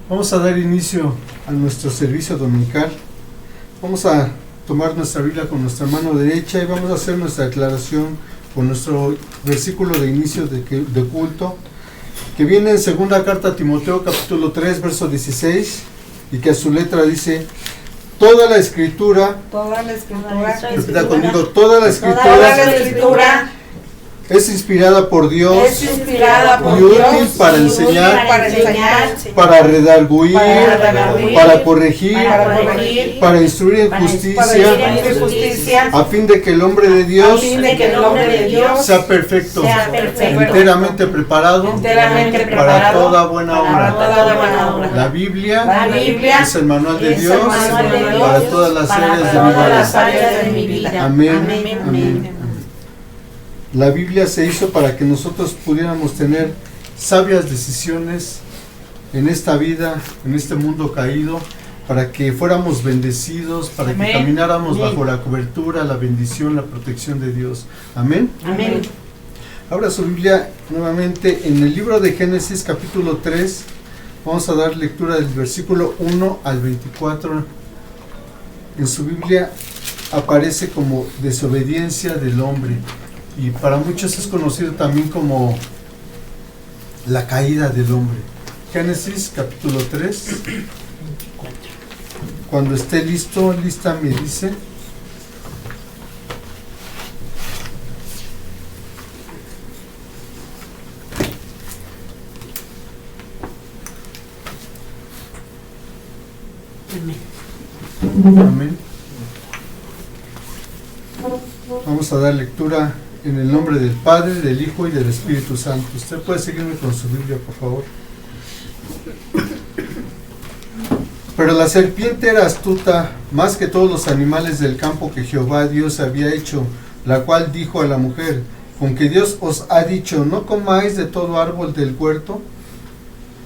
Vamos a dar inicio a nuestro servicio dominical. Vamos a tomar nuestra Biblia con nuestra mano derecha y vamos a hacer nuestra declaración con nuestro versículo de inicio de culto, que viene en segunda carta a Timoteo capítulo 3 verso 16, y que a su letra dice: toda la escritura, repita conmigo, toda la escritura es inspirada por Dios, y útil para enseñar, para redarguir, para corregir, para instruir en justicia, a fin de que el hombre de Dios sea perfecto, enteramente preparado para toda buena obra. La Biblia es el manual de Dios para todas las áreas de mi vida. Amén. La Biblia se hizo para que nosotros pudiéramos tener sabias decisiones en esta vida, en este mundo caído, para que fuéramos bendecidos, para que camináramos bajo la cobertura, la bendición, la protección de Dios. Amén. Amén. Abra su Biblia nuevamente en el libro de Génesis capítulo 3. Vamos a dar lectura del versículo 1 al 24. En su Biblia aparece como desobediencia del hombre. Y para muchos es conocido también como la caída del hombre. Génesis capítulo 3. Cuando esté lista me dice. Amén. Vamos a dar lectura en el nombre del Padre, del Hijo y del Espíritu Santo. Usted puede seguirme con su Biblia, por favor. Pero la serpiente era astuta más que todos los animales del campo que Jehová Dios había hecho, la cual dijo a la mujer: ¿con que Dios os ha dicho, no comáis de todo árbol del huerto?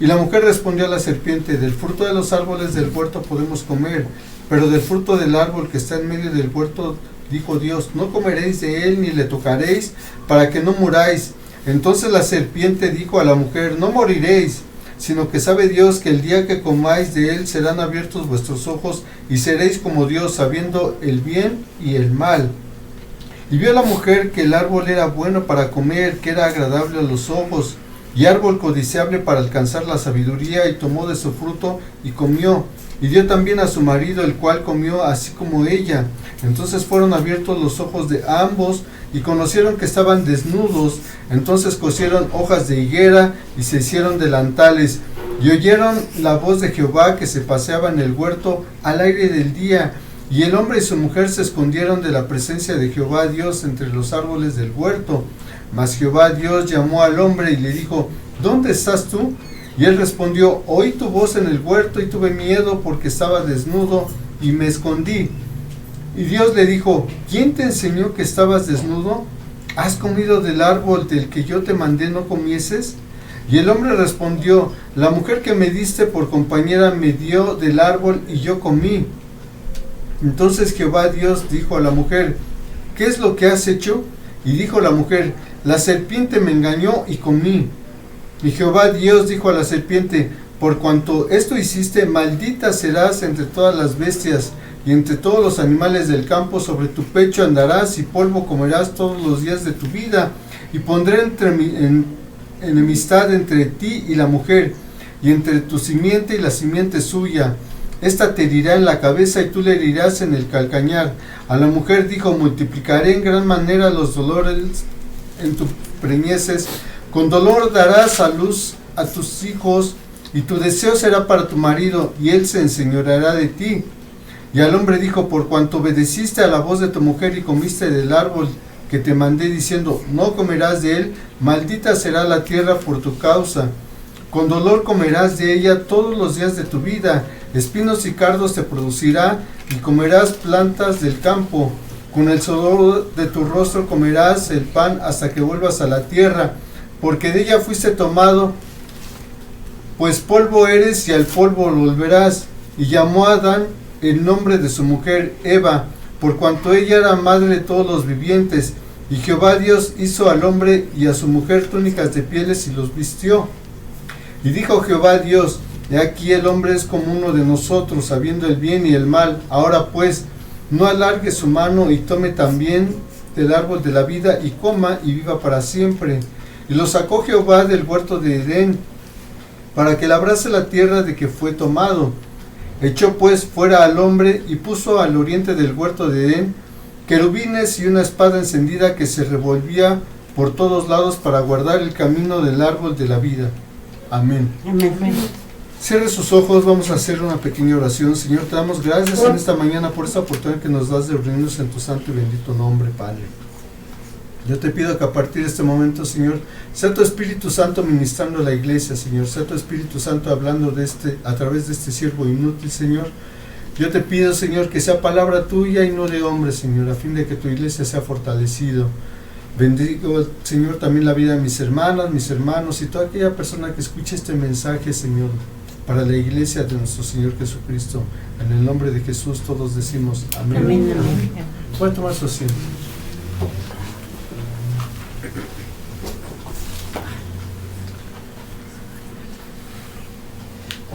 Y la mujer respondió a la serpiente: del fruto de los árboles del huerto podemos comer, pero del fruto del árbol que está en medio del huerto, dijo Dios, no comeréis de él ni le tocaréis, para que no muráis. Entonces la serpiente dijo a la mujer: no moriréis, sino que sabe Dios que el día que comáis de él serán abiertos vuestros ojos, y seréis como Dios, sabiendo el bien y el mal. Y vio la mujer que el árbol era bueno para comer, que era agradable a los ojos, y árbol codiciable para alcanzar la sabiduría, y tomó de su fruto y comió. Y dio también a su marido, el cual comió así como ella. Entonces fueron abiertos los ojos de ambos, y conocieron que estaban desnudos. Entonces cosieron hojas de higuera, y se hicieron delantales. Y oyeron la voz de Jehová que se paseaba en el huerto al aire del día. Y el hombre y su mujer se escondieron de la presencia de Jehová Dios entre los árboles del huerto. Mas Jehová Dios llamó al hombre y le dijo: ¿dónde estás tú? Y él respondió: oí tu voz en el huerto y tuve miedo porque estaba desnudo y me escondí. Y Dios le dijo: ¿quién te enseñó que estabas desnudo? ¿Has comido del árbol del que yo te mandé no comieses? Y el hombre respondió: la mujer que me diste por compañera me dio del árbol y yo comí. Entonces Jehová Dios dijo a la mujer: ¿qué es lo que has hecho? Y dijo la mujer: la serpiente me engañó y comí. Y Jehová Dios dijo a la serpiente: por cuanto esto hiciste, maldita serás entre todas las bestias y entre todos los animales del campo. Sobre tu pecho andarás y polvo comerás todos los días de tu vida. Y pondré enemistad entre ti y la mujer, y entre tu simiente y la simiente suya. Esta te herirá en la cabeza y tú le herirás en el calcañar. A la mujer dijo: multiplicaré en gran manera los dolores en tu preñeces. Con dolor darás a luz a tus hijos, y tu deseo será para tu marido, y él se enseñoreará de ti. Y al hombre dijo: por cuanto obedeciste a la voz de tu mujer y comiste del árbol que te mandé diciendo, no comerás de él, maldita será la tierra por tu causa. Con dolor comerás de ella todos los días de tu vida, espinos y cardos te producirá, y comerás plantas del campo. Con el sudor de tu rostro comerás el pan hasta que vuelvas a la tierra, porque de ella fuiste tomado, pues polvo eres y al polvo volverás. Y llamó a Adán el nombre de su mujer Eva, por cuanto ella era madre de todos los vivientes. Y Jehová Dios hizo al hombre y a su mujer túnicas de pieles y los vistió. Y dijo Jehová Dios: He aquí el hombre es como uno de nosotros, sabiendo el bien y el mal. Ahora pues, no alargue su mano y tome también del árbol de la vida y coma y viva para siempre. Y lo sacó Jehová del huerto de Edén, para que labrase la tierra de que fue tomado. Echó pues fuera al hombre y puso al oriente del huerto de Edén querubines y una espada encendida que se revolvía por todos lados para guardar el camino del árbol de la vida. Amén. Amén. Cierre sus ojos, vamos a hacer una pequeña oración. Señor, te damos gracias en esta mañana por esta oportunidad que nos das de reunirnos en tu santo y bendito nombre, Padre. Yo te pido que a partir de este momento, Señor, sea tu Espíritu Santo ministrando a la iglesia, Señor, sea tu Espíritu Santo hablando a través de este siervo inútil, Señor. Yo te pido, Señor, que sea palabra tuya y no de hombre, Señor, a fin de que tu iglesia sea fortalecido. Bendigo, Señor, también la vida de mis hermanas, mis hermanos y toda aquella persona que escuche este mensaje, Señor, para la iglesia de nuestro Señor Jesucristo. En el nombre de Jesús todos decimos amén. Amén, amén. Pueden tomar su asiento.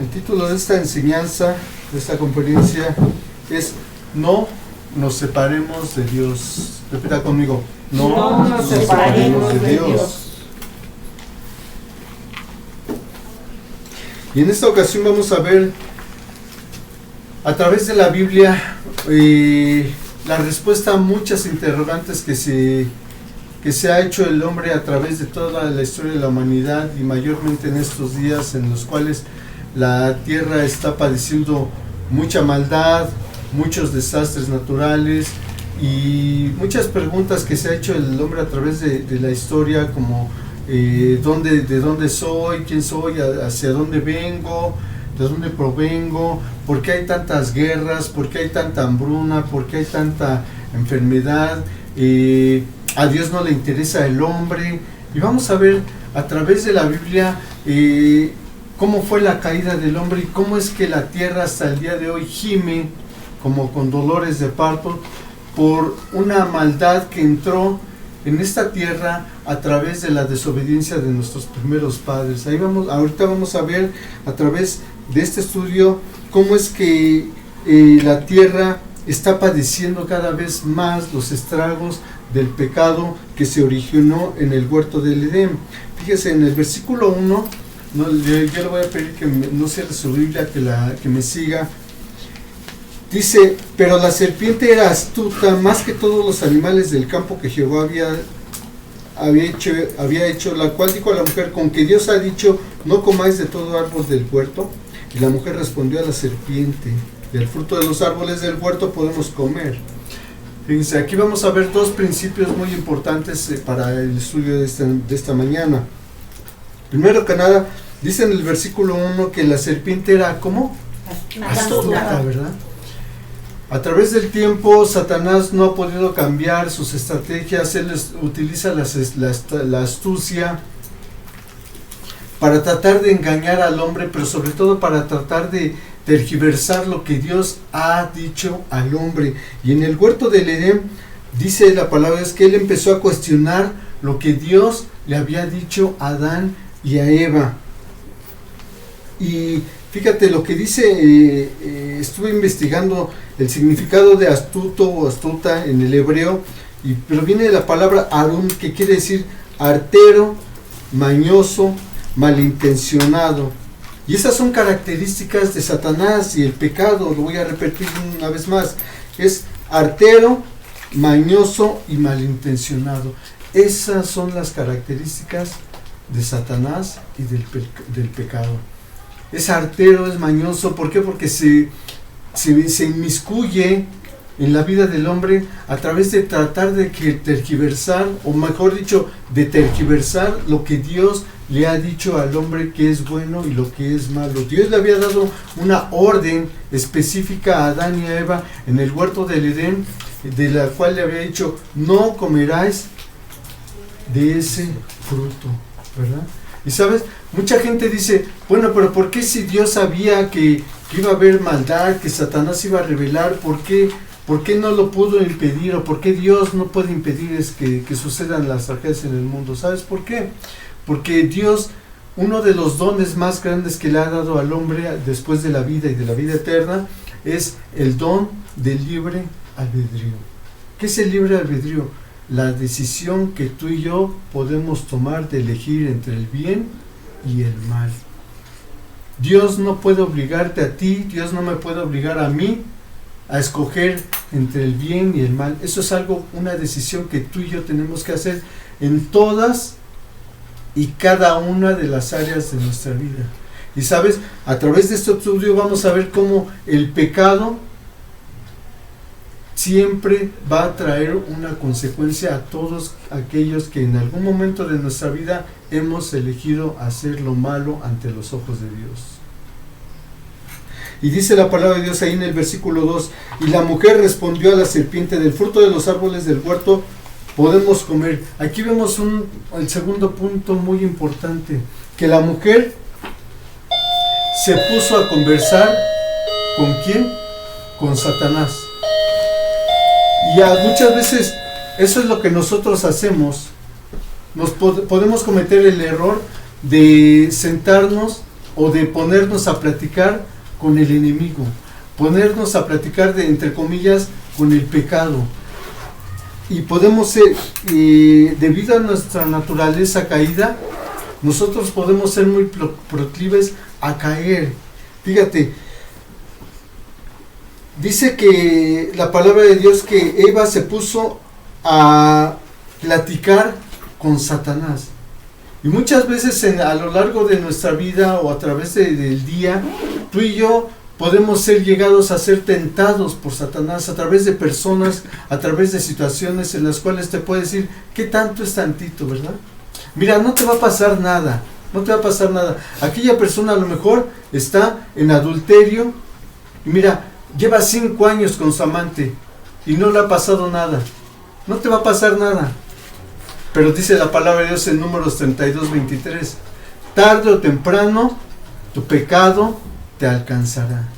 El título de esta enseñanza, de esta conferencia, es No nos separemos de Dios. Repita conmigo. No nos separemos de Dios. Y en esta ocasión vamos a ver a través de la Biblia la respuesta a muchas interrogantes que se ha hecho el hombre a través de toda la historia de la humanidad y mayormente en estos días en los cuales la tierra está padeciendo mucha maldad, muchos desastres naturales y muchas preguntas que se ha hecho el hombre a través de la historia, como de dónde soy, quién soy, hacia dónde vengo, de dónde provengo, por qué hay tantas guerras, por qué hay tanta hambruna, por qué hay tanta enfermedad, a Dios no le interesa el hombre. Y vamos a ver a través de la Biblia cómo fue la caída del hombre y cómo es que la tierra hasta el día de hoy gime como con dolores de parto por una maldad que entró en esta tierra a través de la desobediencia de nuestros primeros padres. Ahorita vamos a ver a través de este estudio cómo es que la tierra está padeciendo cada vez más los estragos del pecado que se originó en el huerto del Edén. Fíjese en el versículo 1, yo le voy a pedir que no cierre su Biblia, que me siga. Dice, pero la serpiente era astuta más que todos los animales del campo que Jehová había hecho, la cual dijo a la mujer, con que Dios ha dicho, no comáis de todo árbol del huerto. Y la mujer respondió a la serpiente, del fruto de los árboles del huerto podemos comer. Fíjense, aquí vamos a ver dos principios muy importantes para el estudio de esta mañana. Primero que nada, dice en el versículo 1 que la serpiente era, ¿cómo? Astuta, ¿verdad? A través del tiempo, Satanás no ha podido cambiar sus estrategias. Él utiliza la astucia para tratar de engañar al hombre, pero sobre todo para tratar de tergiversar lo que Dios ha dicho al hombre. Y en el huerto del Edén, dice la palabra, es que él empezó a cuestionar lo que Dios le había dicho a Adán y a Eva. Y fíjate lo que dice, estuve investigando el significado de astuto o astuta en el hebreo, pero viene de la palabra arun, que quiere decir artero, mañoso, malintencionado. Y esas son características de Satanás y el pecado. Lo voy a repetir una vez más: es artero, mañoso y malintencionado. Esas son las características de Satanás y del pecado. Es artero, es mañoso. ¿Por qué? Porque se inmiscuye en la vida del hombre a través de tratar de tergiversar, o mejor dicho, de tergiversar lo que Dios le ha dicho al hombre que es bueno y lo que es malo. Dios le había dado una orden específica a Adán y a Eva en el huerto del Edén, de la cual le había dicho, no comerás de ese fruto, ¿verdad? Y sabes, mucha gente dice, bueno, pero ¿por qué si Dios sabía que iba a haber maldad, que Satanás iba a revelar, ¿por qué no lo pudo impedir? ¿O por qué Dios no puede impedir que sucedan las tragedias en el mundo? ¿Sabes por qué? Porque Dios uno de los dones más grandes que le ha dado al hombre después de la vida y de la vida eterna es el don del libre albedrío. ¿Qué es el libre albedrío? La decisión que tú y yo podemos tomar de elegir entre el bien y el mal. Dios no puede obligarte a ti, Dios no me puede obligar a mí a escoger entre el bien y el mal. Eso es una decisión que tú y yo tenemos que hacer en todas y cada una de las áreas de nuestra vida. Y sabes, a través de este estudio vamos a ver cómo el pecado siempre va a traer una consecuencia a todos aquellos que en algún momento de nuestra vida hemos elegido hacer lo malo ante los ojos de Dios. Y dice la palabra de Dios ahí en el versículo 2, y la mujer respondió a la serpiente: del fruto de los árboles del huerto podemos comer. Aquí vemos el segundo punto muy importante, que la mujer se puso a conversar ¿con quién? Con Satanás. Y muchas veces eso es lo que nosotros hacemos. Podemos cometer el error de sentarnos o de ponernos a platicar con el enemigo, ponernos a platicar entre comillas con el pecado, y podemos ser, debido a nuestra naturaleza caída, nosotros podemos ser muy proclives a caer. Fíjate, dice que la palabra de Dios que Eva se puso a platicar con Satanás. Y muchas veces a lo largo de nuestra vida o a través del día, tú y yo podemos ser llegados a ser tentados por Satanás a través de personas, a través de situaciones en las cuales te puede decir: ¿qué tanto es tantito, verdad? Mira, no te va a pasar nada, no te va a pasar nada. Aquella persona a lo mejor está en adulterio y mira, lleva 5 años con su amante y no le ha pasado nada. No te va a pasar nada. Pero dice la palabra de Dios en Números 32:23, tarde o temprano tu pecado te alcanzará.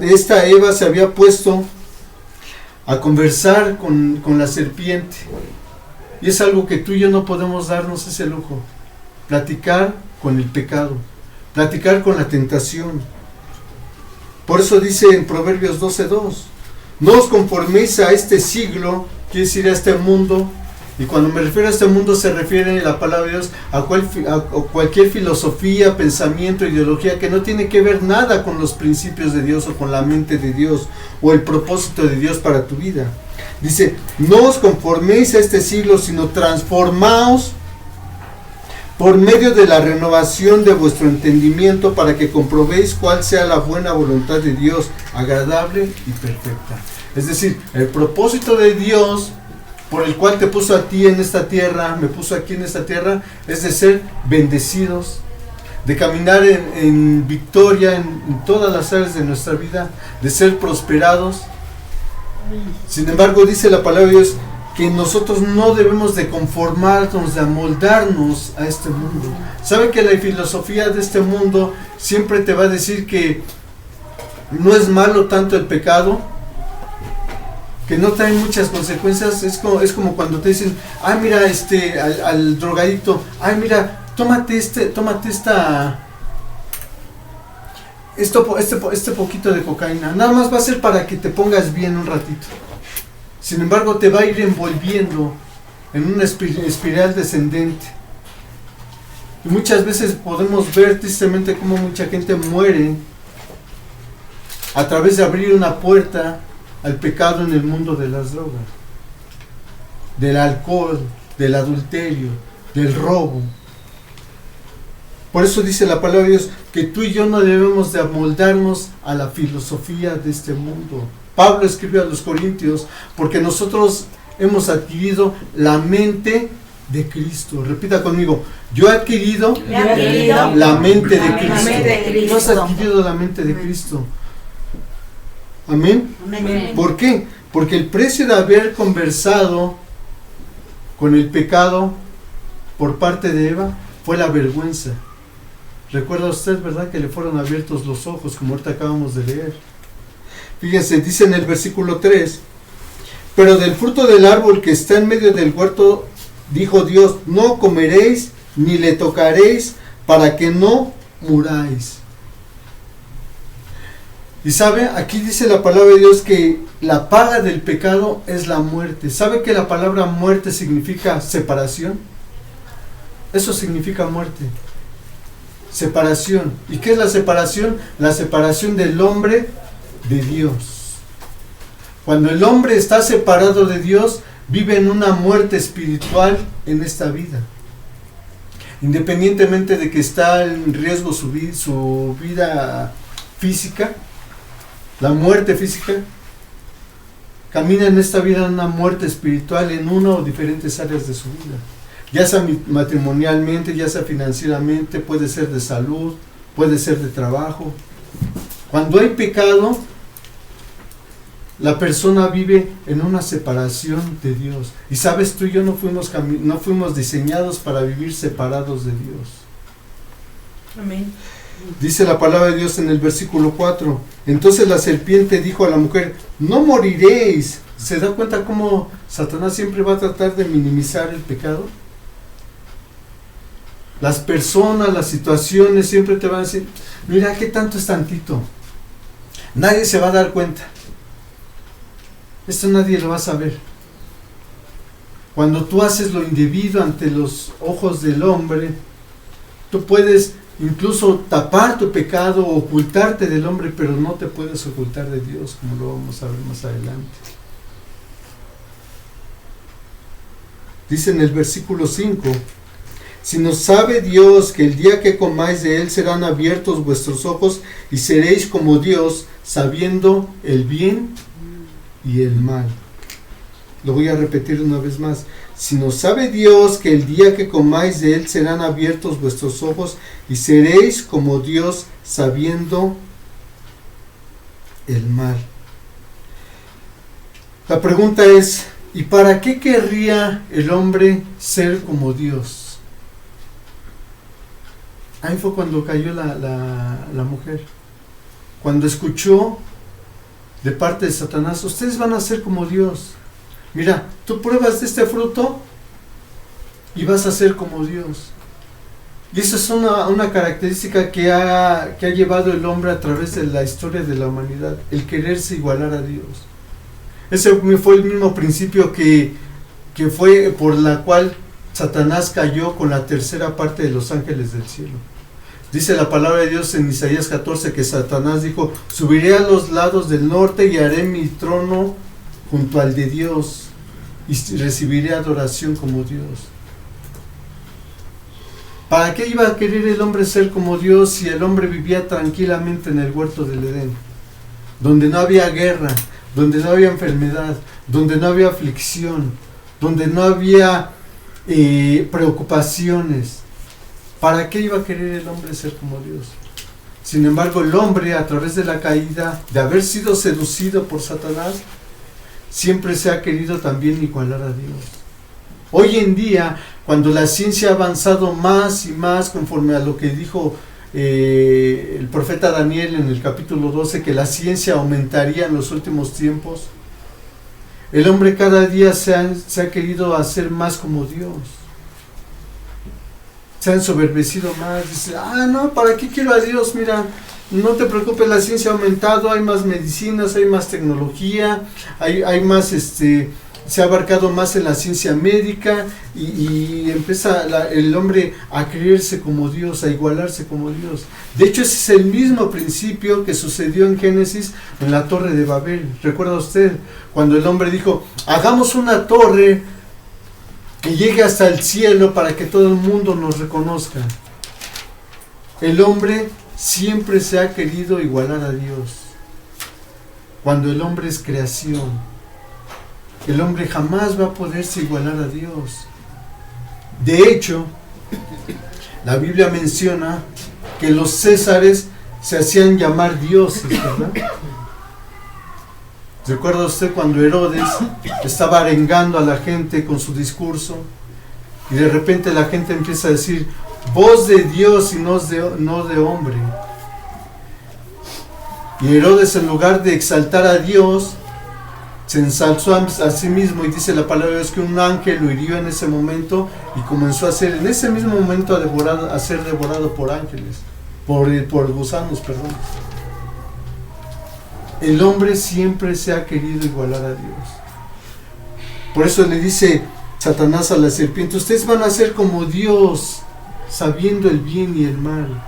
Esta Eva se había puesto a conversar con la serpiente, y es algo que tú y yo no podemos darnos ese lujo: platicar con el pecado, platicar con la tentación. Por eso dice en Proverbios 12:2, no os conforméis a este siglo, quiere decir a este mundo. Y cuando me refiero a este mundo se refiere la palabra de Dios a cualquier filosofía, pensamiento, ideología que no tiene que ver nada con los principios de Dios o con la mente de Dios o el propósito de Dios para tu vida. Dice, no os conforméis a este siglo, sino transformaos por medio de la renovación de vuestro entendimiento, para que comprobéis cuál sea la buena voluntad de Dios, agradable y perfecta. Es decir, el propósito de Dios por el cual te puso a ti en esta tierra, me puso aquí en esta tierra, es de ser bendecidos, de caminar en victoria en todas las áreas de nuestra vida, de ser prosperados. Sin embargo, dice la palabra de Dios que nosotros no debemos de conformarnos, de amoldarnos a este mundo. ¿Saben que la filosofía de este mundo siempre te va a decir que no es malo tanto el pecado, que no trae muchas consecuencias? Es como cuando te dicen, ay mira, al drogadicto, ay mira, tómate este poquito de cocaína, nada más va a ser para que te pongas bien un ratito. Sin embargo, te va a ir envolviendo en una espiral descendente. Y muchas veces podemos ver tristemente cómo mucha gente muere a través de abrir una puerta al pecado en el mundo de las drogas, del alcohol, del adulterio, del robo. Por eso dice la palabra de Dios que tú y yo no debemos de amoldarnos a la filosofía de este mundo. Pablo escribió a los Corintios, porque nosotros hemos adquirido la mente de Cristo. Repita conmigo, yo he adquirido la mente de Cristo. Tú has adquirido la mente de Cristo. Amén. Amén. ¿Por qué? Porque el precio de haber conversado con el pecado por parte de Eva fue la vergüenza. Recuerda usted, ¿verdad?, que le fueron abiertos los ojos, como ahorita acabamos de leer. Fíjense, dice en el versículo 3, pero del fruto del árbol que está en medio del huerto dijo Dios, no comeréis ni le tocaréis para que no muráis. Y sabe, aquí dice la palabra de Dios que la paga del pecado es la muerte. ¿Sabe que la palabra muerte significa separación? Eso significa muerte. Separación. ¿Y qué es la separación? La separación del hombre de Dios. Cuando el hombre está separado de Dios, vive en una muerte espiritual en esta vida. Independientemente de que está en riesgo su vida física, la muerte física, camina en esta vida en una muerte espiritual en una o diferentes áreas de su vida. Ya sea matrimonialmente, ya sea financieramente, puede ser de salud, puede ser de trabajo. Cuando hay pecado, la persona vive en una separación de Dios. Y sabes, tú y yo no fuimos diseñados para vivir separados de Dios. Amén. Dice la palabra de Dios en el versículo 4. Entonces la serpiente dijo a la mujer, no moriréis. ¿Se da cuenta cómo Satanás siempre va a tratar de minimizar el pecado? Las personas, las situaciones siempre te van a decir, mira, ¿qué tanto es tantito? Nadie se va a dar cuenta. Esto nadie lo va a saber. Cuando tú haces lo indebido ante los ojos del hombre, tú puedes incluso tapar tu pecado, ocultarte del hombre, pero no te puedes ocultar de Dios, como lo vamos a ver más adelante. Dice en el versículo 5, sino sabe Dios que el día que comáis de él serán abiertos vuestros ojos y seréis como Dios, sabiendo el bien y el mal. Lo voy a repetir una vez más. Sino sabe Dios que el día que comáis de él serán abiertos vuestros ojos y seréis como Dios, sabiendo el mal. La pregunta es, ¿y para qué querría el hombre ser como Dios? Ahí fue cuando cayó la mujer. Cuando escuchó de parte de Satanás, ustedes van a ser como Dios. Mira, tú pruebas de este fruto y vas a ser como Dios. Y esa es una característica que ha llevado el hombre a través de la historia de la humanidad, el quererse igualar a Dios. Ese fue el mismo principio que fue por la cual Satanás cayó con la tercera parte de los ángeles del cielo. Dice la palabra de Dios en Isaías 14 que Satanás dijo, subiré a los lados del norte y haré mi trono junto al de Dios y recibiré adoración como Dios. ¿Para qué iba a querer el hombre ser como Dios si el hombre vivía tranquilamente en el huerto del Edén? Donde no había guerra, donde no había enfermedad, donde no había aflicción, donde no había preocupaciones. ¿Para qué iba a querer el hombre ser como Dios? Sin embargo, el hombre, a través de la caída, de haber sido seducido por Satanás, siempre se ha querido también igualar a Dios. Hoy en día, cuando la ciencia ha avanzado más y más, conforme a lo que dijo el profeta Daniel en el capítulo 12, que la ciencia aumentaría en los últimos tiempos, el hombre cada día se ha querido hacer más como Dios. Se ha ensoberbecido más. Dice, no, ¿para qué quiero a Dios? Mira, no te preocupes, la ciencia ha aumentado, hay más medicinas, hay más tecnología, hay más, se ha abarcado más en la ciencia médica y empieza el hombre a creerse como Dios, a igualarse como Dios. De hecho, ese es el mismo principio que sucedió en Génesis en la Torre de Babel. ¿Recuerda usted? Cuando el hombre dijo, hagamos una torre que llegue hasta el cielo para que todo el mundo nos reconozca. El hombre siempre se ha querido igualar a Dios. Cuando el hombre es creación, el hombre jamás va a poderse igualar a Dios. De hecho, la Biblia menciona que los césares se hacían llamar dioses, ¿verdad? ¿Recuerda usted cuando Herodes estaba arengando a la gente con su discurso? Y de repente la gente empieza a decir, voz de Dios y no de hombre. Y Herodes, en lugar de exaltar a Dios, se ensalzó a sí mismo, y dice la palabra de Dios que un ángel lo hirió en ese momento y comenzó a ser en ese mismo momento a ser devorado por ángeles, por gusanos, perdón. El hombre siempre se ha querido igualar a Dios. Por eso le dice Satanás a la serpiente: ustedes van a ser como Dios, sabiendo el bien y el mal.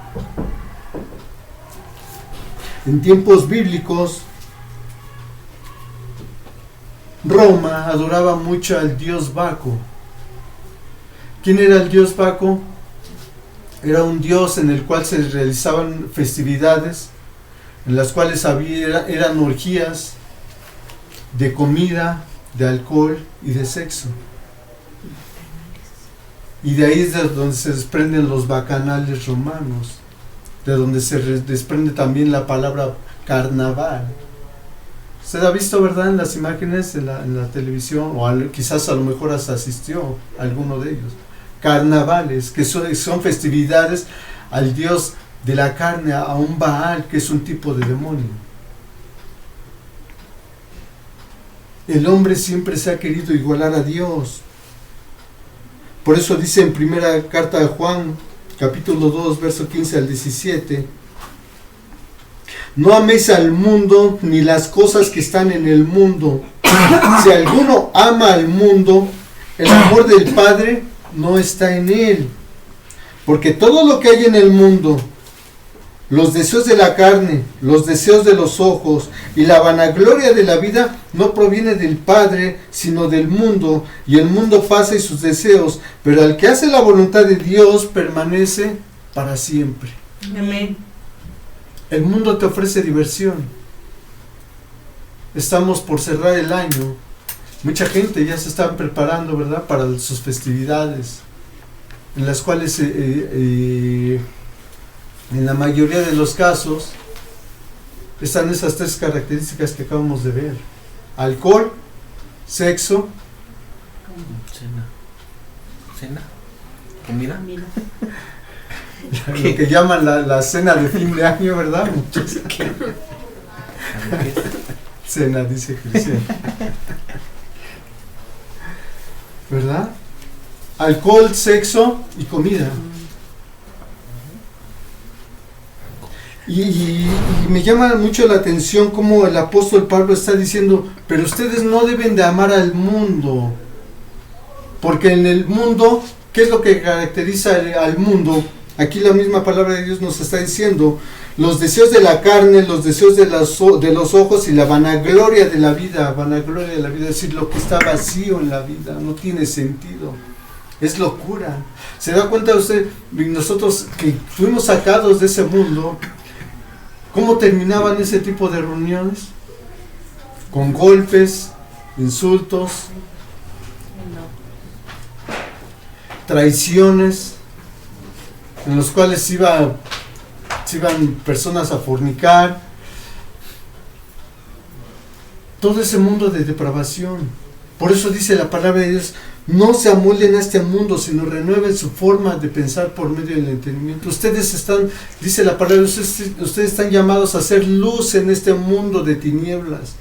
En tiempos bíblicos, Roma adoraba mucho al dios Baco. ¿Quién era el dios Baco? Era un dios en el cual se realizaban festividades, en las cuales eran orgías de comida, de alcohol y de sexo. Y de ahí es de donde se desprenden los bacanales romanos, de donde se desprende también la palabra carnaval. Usted ha visto, ¿verdad?, en las imágenes en la televisión, o quizás a lo mejor hasta asistió a alguno de ellos. Carnavales, que son festividades al dios de la carne, a un Baal, que es un tipo de demonio. El hombre siempre se ha querido igualar a Dios. Por eso dice en primera carta de Juan, capítulo 2, verso 15 al 17: no améis al mundo ni las cosas que están en el mundo. Si alguno ama al mundo, el amor del Padre no está en él. Porque todo lo que hay en el mundo, los deseos de la carne, los deseos de los ojos y la vanagloria de la vida, no proviene del Padre, sino del mundo. Y el mundo pasa y sus deseos, pero el que hace la voluntad de Dios permanece para siempre. Amén. El mundo te ofrece diversión. Estamos por cerrar el año. Mucha gente ya se está preparando, ¿verdad?, para sus festividades, en las cuales en la mayoría de los casos están esas tres características que acabamos de ver: alcohol, sexo, cena, comida. lo que llaman la cena de fin de año, ¿verdad? Cena, dice Cristian. ¿Verdad? Alcohol, sexo y comida. Y me llama mucho la atención cómo el apóstol Pablo está diciendo: pero ustedes no deben de amar al mundo, porque en el mundo, ¿qué es lo que caracteriza al mundo? Aquí la misma palabra de Dios nos está diciendo: los deseos de la carne, los deseos de los ojos y la vanagloria de la vida. Vanagloria de la vida, es decir, lo que está vacío en la vida, no tiene sentido, es locura. ¿Se da cuenta usted, nosotros que fuimos sacados de ese mundo, cómo terminaban ese tipo de reuniones? Con golpes, insultos, traiciones, en los cuales se iban personas a fornicar. Todo ese mundo de depravación. Por eso dice la palabra de Dios: no se amolden a este mundo, sino renueven su forma de pensar por medio del entendimiento. Ustedes están, dice la palabra, ustedes están llamados a hacer luz en este mundo de tinieblas.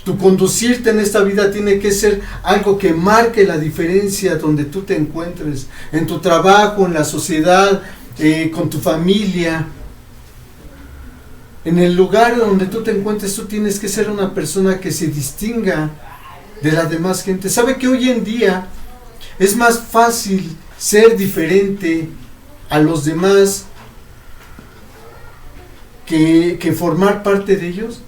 Tu conducirte en esta vida tiene que ser algo que marque la diferencia donde tú te encuentres, en tu trabajo, en la sociedad, con tu familia. En el lugar donde tú te encuentres, tú tienes que ser una persona que se distinga de la demás gente. ¿Sabe que hoy en día es más fácil ser diferente a los demás que formar parte de ellos?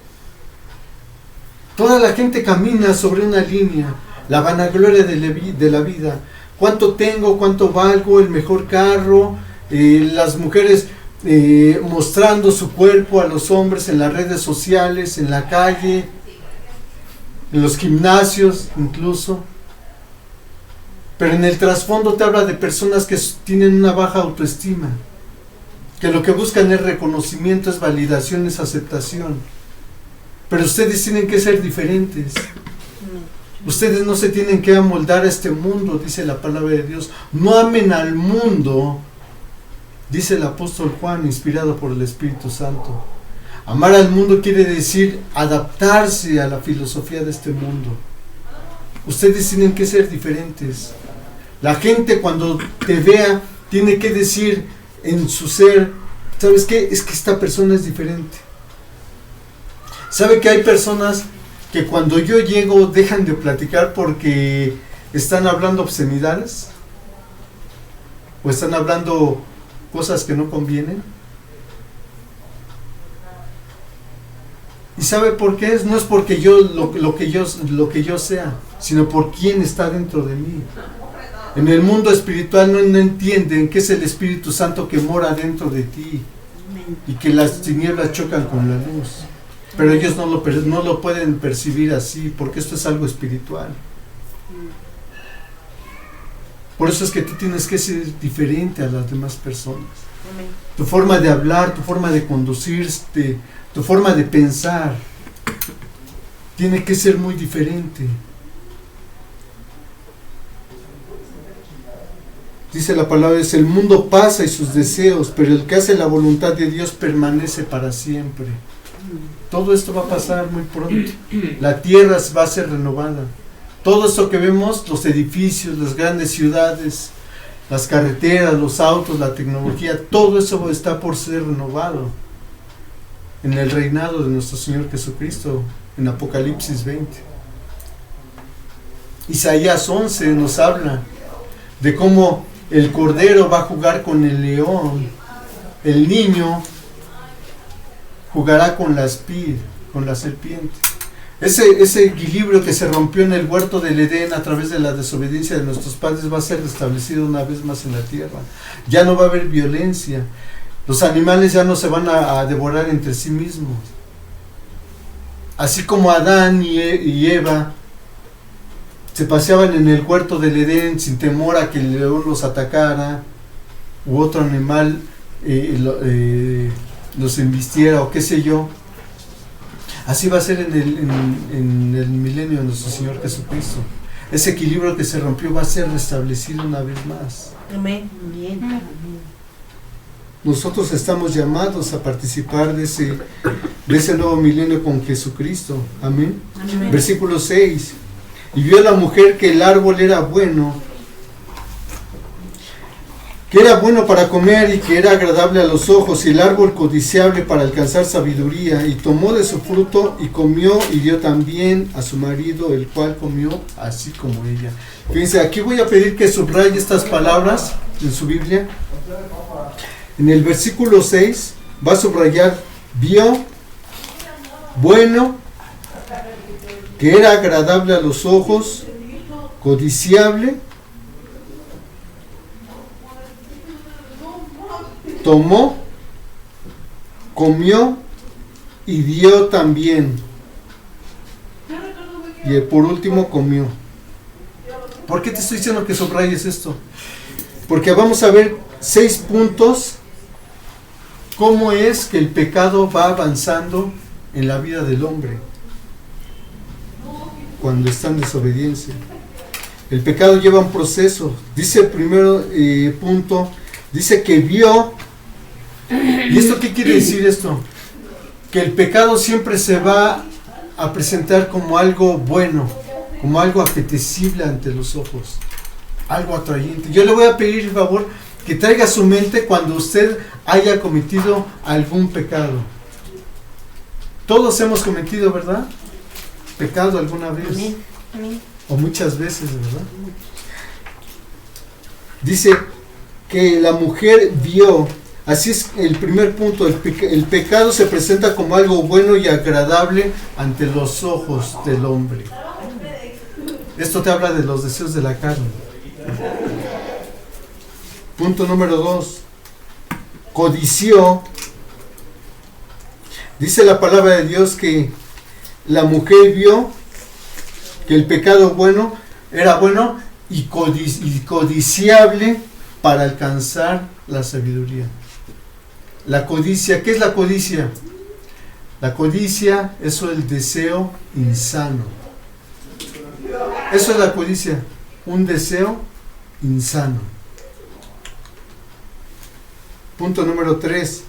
Toda la gente camina sobre una línea, la vanagloria de la vida. ¿Cuánto tengo? ¿Cuánto valgo? ¿El mejor carro? Las mujeres mostrando su cuerpo a los hombres en las redes sociales, en la calle, en los gimnasios incluso. Pero en el trasfondo te habla de personas que tienen una baja autoestima, que lo que buscan es reconocimiento, es validación, es aceptación. Pero ustedes tienen que ser diferentes. Ustedes no se tienen que amoldar a este mundo, dice la palabra de Dios. No amen al mundo, dice el apóstol Juan, inspirado por el Espíritu Santo. Amar al mundo quiere decir adaptarse a la filosofía de este mundo. Ustedes tienen que ser diferentes. La gente cuando te vea tiene que decir en su ser, ¿sabes qué? Es que esta persona es diferente. ¿Sabe que hay personas que cuando yo llego dejan de platicar porque están hablando obscenidades? ¿O están hablando cosas que no convienen? ¿Y sabe por qué es? No es porque yo lo que yo sea, sino por quién está dentro de mí. En el mundo espiritual no entienden que es el Espíritu Santo que mora dentro de ti y que las tinieblas chocan con la luz. Pero ellos no lo pueden percibir así, porque esto es algo espiritual. Por eso es que tú tienes que ser diferente a las demás personas. Tu forma de hablar, tu forma de conducirte, tu forma de pensar, tiene que ser muy diferente. Dice la palabra, el mundo pasa y sus deseos, pero el que hace la voluntad de Dios permanece para siempre. Todo esto va a pasar muy pronto. La tierra va a ser renovada. Todo esto que vemos, los edificios, las grandes ciudades, las carreteras, los autos, la tecnología, todo eso está por ser renovado en el reinado de nuestro Señor Jesucristo, en Apocalipsis 20. Isaías 11 nos habla de cómo el cordero va a jugar con el león, el niño jugará con la serpiente. Ese equilibrio que se rompió en el huerto del Edén a través de la desobediencia de nuestros padres va a ser restablecido una vez más en la tierra. Ya no va a haber violencia. Los animales ya no se van a devorar entre sí mismos. Así como Adán y Eva se paseaban en el huerto del Edén sin temor a que el león los atacara u otro animal los embistiera o qué sé yo. Así va a ser en el milenio de nuestro Señor Jesucristo. Ese equilibrio que se rompió va a ser restablecido una vez más. Amén. Nosotros estamos llamados a participar de ese nuevo milenio con Jesucristo. Amén. Amén. Versículo 6. Y vio la mujer que el árbol era bueno, para comer y que era agradable a los ojos, y el árbol codiciable para alcanzar sabiduría, y tomó de su fruto y comió y dio también a su marido, el cual comió así como ella. Fíjense, aquí voy a pedir que subraye estas palabras en su Biblia. En el versículo 6 va a subrayar, vio, bueno, que era agradable a los ojos, codiciable, tomó, comió y dio también. Y por último comió. ¿Por qué te estoy diciendo que subrayes esto? Porque vamos a ver 6 puntos cómo es que el pecado va avanzando en la vida del hombre cuando está en desobediencia. El pecado lleva un proceso. Dice el primero punto, dice que vio. ¿Y esto qué quiere decir esto? Que el pecado siempre se va a presentar como algo bueno, como algo apetecible ante los ojos, algo atrayente. Yo le voy a pedir el favor que traiga a su mente cuando usted haya cometido algún pecado. Todos hemos cometido, ¿verdad? Pecado alguna vez. Amén. Amén. O muchas veces, ¿verdad? Dice que la mujer vio. Así es el primer punto. El pecado se presenta como algo bueno y agradable ante los ojos del hombre. Esto te habla de los deseos de la carne. Punto número 2. Codició. Dice la palabra de Dios que la mujer vio que el pecado bueno era bueno y codiciable para alcanzar la sabiduría. La codicia, ¿qué es la codicia? La codicia es el deseo insano. Eso es la codicia, un deseo insano. Punto número 3.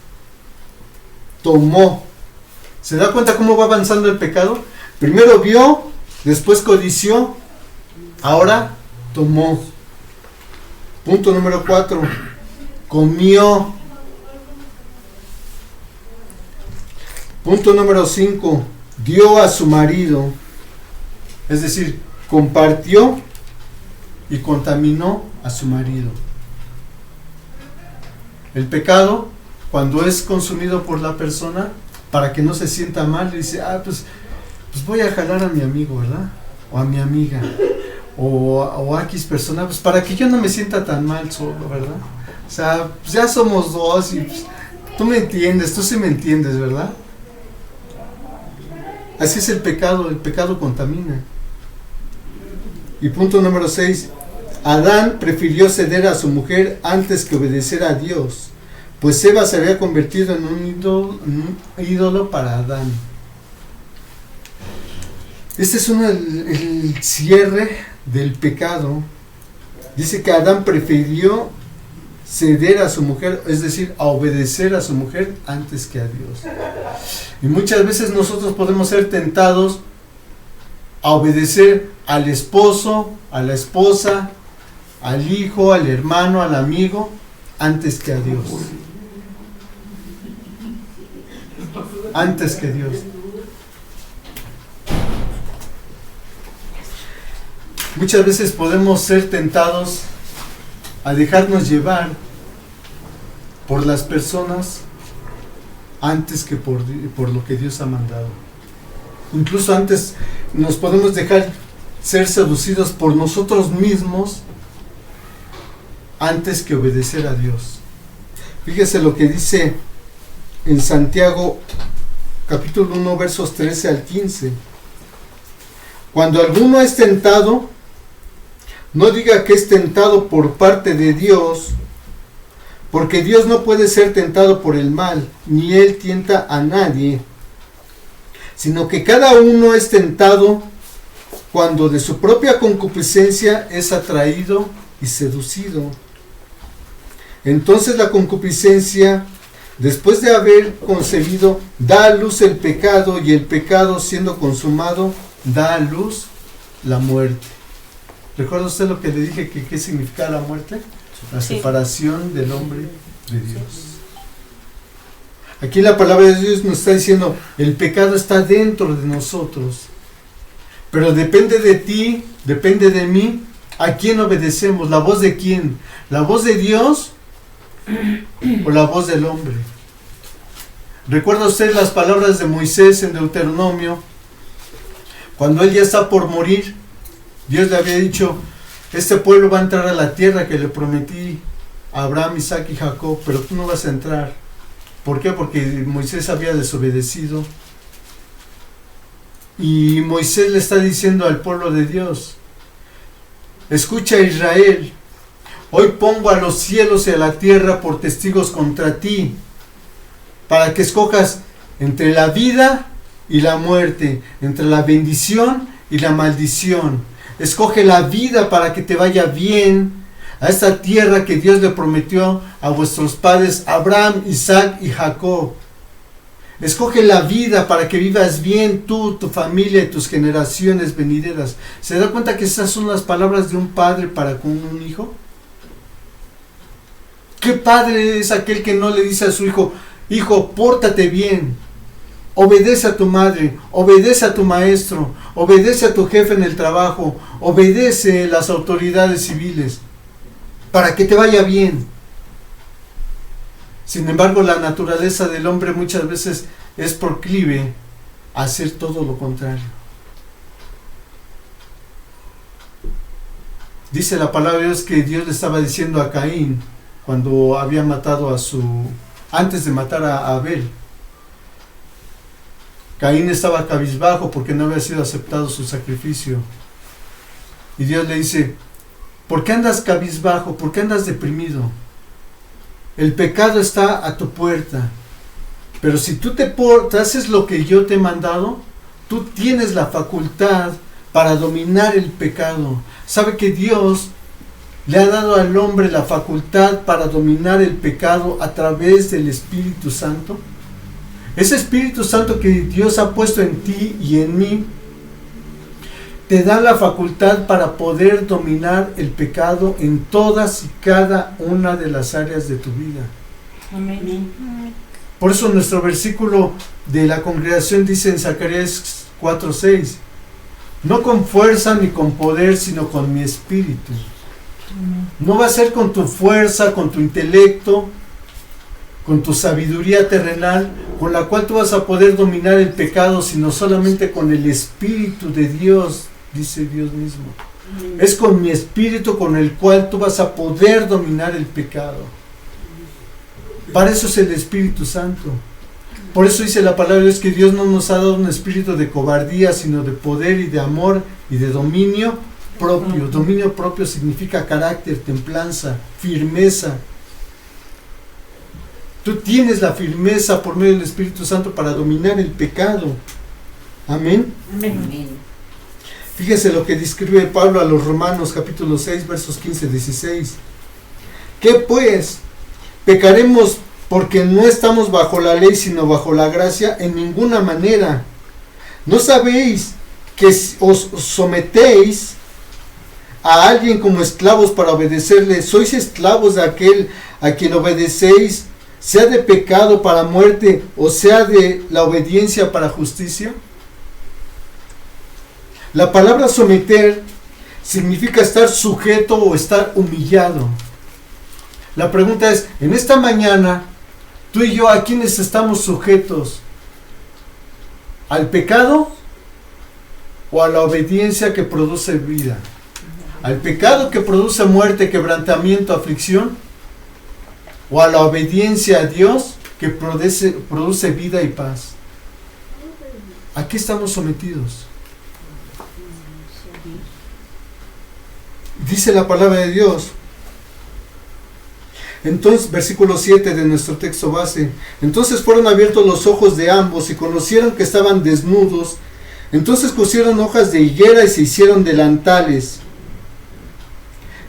Tomó. ¿Se da cuenta cómo va avanzando el pecado? Primero vio, después codició, ahora tomó. Punto número 4. Comió. Punto número 5. Dio a su marido. Es decir, compartió y contaminó a su marido. El pecado, cuando es consumido por la persona, para que no se sienta mal, dice, pues voy a jalar a mi amigo, ¿verdad? O a mi amiga, o a X persona, pues para que yo no me sienta tan mal solo, ¿verdad? O sea, pues ya somos dos y pues, tú me entiendes, tú sí me entiendes, ¿verdad? Así es el pecado contamina. Y punto número 6, Adán prefirió ceder a su mujer antes que obedecer a Dios, pues Eva se había convertido en un ídolo para Adán. Este es el cierre del pecado. Dice que Adán prefirió ceder a su mujer, es decir, a obedecer a su mujer antes que a Dios. Y muchas veces nosotros podemos ser tentados a obedecer al esposo, a la esposa, al hijo, al hermano, al amigo, antes que a Dios. Antes que Dios. Muchas veces podemos ser tentados a dejarnos llevar por las personas antes que por lo que Dios ha mandado. Incluso antes nos podemos dejar ser seducidos por nosotros mismos antes que obedecer a Dios. Fíjese lo que dice en Santiago capítulo 1 versos 13 al 15. Cuando alguno es tentado, no diga que es tentado por parte de Dios, porque Dios no puede ser tentado por el mal, ni Él tienta a nadie, sino que cada uno es tentado cuando de su propia concupiscencia es atraído y seducido. Entonces la concupiscencia, después de haber concebido, da a luz el pecado, y el pecado, siendo consumado, da a luz la muerte. ¿Recuerda usted lo que le dije que qué significa la muerte? La separación del hombre de Dios. Aquí la palabra de Dios nos está diciendo, el pecado está dentro de nosotros, pero depende de ti, depende de mí, ¿a quién obedecemos? ¿La voz de quién? ¿La voz de Dios o la voz del hombre? ¿Recuerda usted las palabras de Moisés en Deuteronomio? Cuando él ya está por morir, Dios le había dicho, este pueblo va a entrar a la tierra que le prometí a Abraham, Isaac y Jacob, pero tú no vas a entrar. ¿Por qué? Porque Moisés había desobedecido. Y Moisés le está diciendo al pueblo de Dios, escucha Israel, hoy pongo a los cielos y a la tierra por testigos contra ti, para que escojas entre la vida y la muerte, entre la bendición y la maldición. Escoge la vida para que te vaya bien a esta tierra que Dios le prometió a vuestros padres Abraham, Isaac y Jacob. Escoge la vida para que vivas bien tú, tu familia y tus generaciones venideras. ¿Se da cuenta que esas son las palabras de un padre para con un hijo? ¿Qué padre es aquel que no le dice a su hijo, hijo, pórtate bien, obedece a tu madre, obedece a tu maestro, obedece a tu jefe en el trabajo, obedece a las autoridades civiles, para que te vaya bien? Sin embargo, la naturaleza del hombre muchas veces es proclive a hacer todo lo contrario. Dice la palabra de Dios que Dios le estaba diciendo a Caín, cuando había matado antes de matar a Abel. Caín estaba cabizbajo porque no había sido aceptado su sacrificio. Y Dios le dice, ¿por qué andas cabizbajo? ¿Por qué andas deprimido? El pecado está a tu puerta. Pero si tú te haces lo que yo te he mandado, tú tienes la facultad para dominar el pecado. ¿Sabe que Dios le ha dado al hombre la facultad para dominar el pecado a través del Espíritu Santo? Ese Espíritu Santo que Dios ha puesto en ti y en mí, te da la facultad para poder dominar el pecado en todas y cada una de las áreas de tu vida. Amén. Por eso nuestro versículo de la congregación dice en Zacarías 4:6, no con fuerza ni con poder, sino con mi espíritu. No va a ser con tu fuerza, con tu intelecto, con tu sabiduría terrenal, con la cual tú vas a poder dominar el pecado, sino solamente con el Espíritu de Dios, dice Dios mismo. Es con mi espíritu con el cual tú vas a poder dominar el pecado. Para eso es el Espíritu Santo. Por eso dice la palabra de Dios que Dios no nos ha dado un espíritu de cobardía, sino de poder y de amor y de dominio propio. Dominio propio significa carácter, templanza, firmeza. Tú tienes la firmeza por medio del Espíritu Santo para dominar el pecado. Amén. Amén. Fíjese lo que describe Pablo a los Romanos, capítulo 6, versos 15-16. ¿Qué pues? ¿Pecaremos porque no estamos bajo la ley, sino bajo la gracia? En ninguna manera. ¿No sabéis que os sometéis a alguien como esclavos para obedecerle? ¿Sois esclavos de aquel a quien obedecéis, sea de pecado para muerte, o sea de la obediencia para justicia? La palabra someter significa estar sujeto o estar humillado. La pregunta es, en esta mañana, tú y yo, ¿a quiénes estamos sujetos? ¿Al pecado o a la obediencia que produce vida? ¿Al pecado que produce muerte, quebrantamiento, aflicción? ¿O a la obediencia a Dios que produce vida y paz? ¿A qué estamos sometidos? Dice la palabra de Dios. Entonces, versículo 7 de nuestro texto base. Entonces fueron abiertos los ojos de ambos y conocieron que estaban desnudos. Entonces cosieron hojas de higuera y se hicieron delantales.